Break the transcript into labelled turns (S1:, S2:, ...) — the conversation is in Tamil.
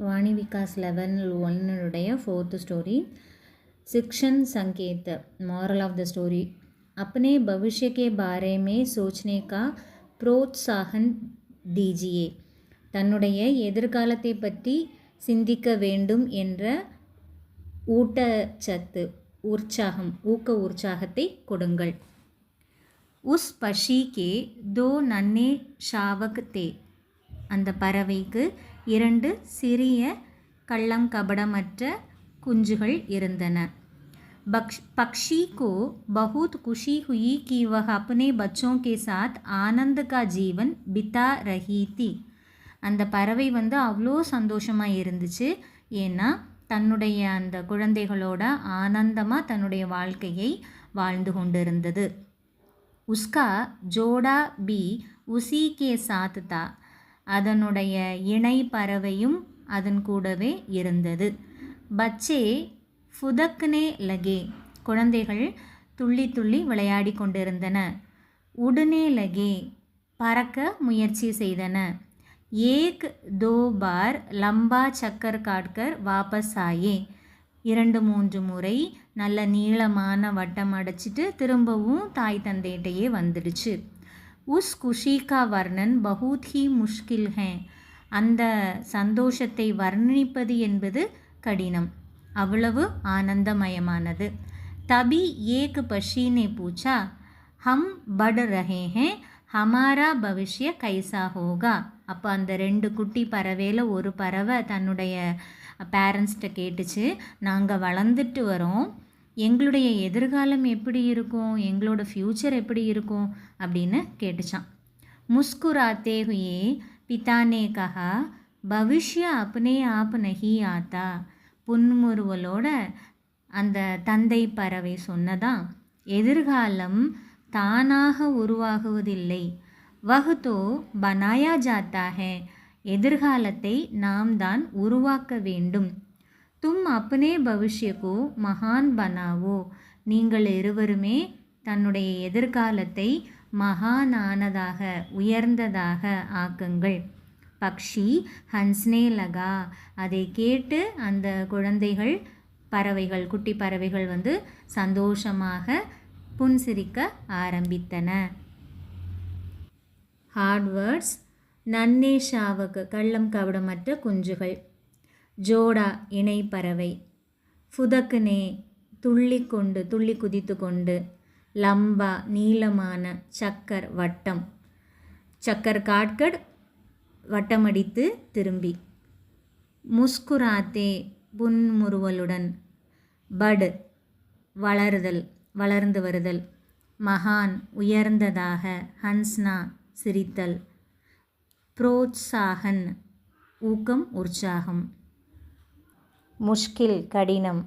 S1: वाणी विकास लेवल 1 4th स्टोरी शिक्षण संकेत मॉरल ऑफ द स्टोरी अपने भविष्य के बारे में सोचने का प्रोत्साहन दीजिए தன்னுடைய எதிர்காலத்தை பற்றி சிந்திக்க வேண்டும் என்ற ஊட்டச்சத்து ஊக்க உற்சாகத்தை கொடுங்கள். உஸ் பஷி கே தோ நன்னே ஷாவக் தே அந்த பறவைக்கு 2 சிறிய கள்ளம் கபடமற்ற குஞ்சுகள் இருந்தன. पक्षी को बहुत खुशी हुई कि वह अपने बच्चों के साथ आनंद का जीवन बिता रही थी. அந்த பறவை அவ்வளோ சந்தோஷமாக இருந்துச்சு. ஏன்னா தன்னுடைய அந்த குழந்தைகளோட ஆனந்தமாக தன்னுடைய வாழ்க்கையை வாழ்ந்து கொண்டிருந்தது. உஸ்கா ஜோடா பி உசி கே சாத் தா அதனுடைய இணை பறவையும் அதன் கூடவே இருந்தது. பச்சே ஃபுதக்னே லகே குழந்தைகள் துள்ளி துள்ளி விளையாடி கொண்டிருந்தன. உடனே லகே பறக்க முயற்சி செய்தன. ஏக் தோ பார் லம்பா சக்கர் காட்கர் வாபஸ் ஆயே 2-3 முறை நல்ல நீளமான வட்டம் அடைச்சிட்டு திரும்பவும் தாய் தந்தையிட்டையே வந்துடுச்சு. உஸ் குஷி கா வர்ணன் பஹூத் ஹி முஷ்கில் ஹே அந்த சந்தோஷத்தை வர்ணிப்பது என்பது கடினம், அவ்வளவு ஆனந்தமயமானது. தபி ஏக் பஷி நே பூச்சா ஹம் பட் ரஹே ஹே ஹமாரா பவிஷ்ய கைசா ஹோகா அப்போ அந்த 2 குட்டி பறவையில் ஒரு பறவை தன்னுடைய பேரண்ட்ஸ்கிட்ட கேட்டுச்சு, நாங்கள் வளர்ந்துட்டு வரோம், எங்களுடைய எதிர்காலம் எப்படி இருக்கும், எங்களோட ஃப்யூச்சர் எப்படி இருக்கும் அப்படின்னு கேட்டுச்சான். முஸ்குராத்தே ஹுயே பிதானே கஹா பவிஷ்ய அப்னே ஆப் நஹி ஆத்தா புன்முறுவலோட அந்த தந்தை பறவை சொன்னதான், எதிர்காலம் தானாக உருவாகுவதில்லை, வஹ்தோ பனாயா ஜாத்தா ஹே எதிர்காலத்தை நாம் தான் உருவாக்க வேண்டும். தும் அப்னே பவிஷ்யக்கோ மகான் பனாவோ நீங்கள் இருவருமே தன்னுடைய எதிர்காலத்தை மகானானதாக உயர்ந்ததாக ஆக்குங்கள். பக்ஷி ஹன்ஸ்னே லகா அதை கேட்டு அந்த குழந்தைகள் பறவைகள் குட்டி பறவைகள் சந்தோஷமாக புன்சிரிக்க ஆரம்பித்தன. Heart words. நன்னே ஷாவக் கள்ளம் கவடமற்ற குஞ்சுகள், ஜோடா இணை பறவை, ஃபுதக்னே துள்ளி குதித்து கொண்டு, லம்பா நீளமான, சக்கர் வட்டம், சக்கர் காட்கட் வட்டமடித்து திரும்பி, முஸ்குராத்தே புன்முறுவலுடன், பட் வளர்ந்து வருதல், மகான் உயர்ந்ததாக, ஹன்ஸ்னா சிரித்தல், புரோத்சாகன் ஊக்கம் உற்சாகம், முஷ்கில் கடினம்,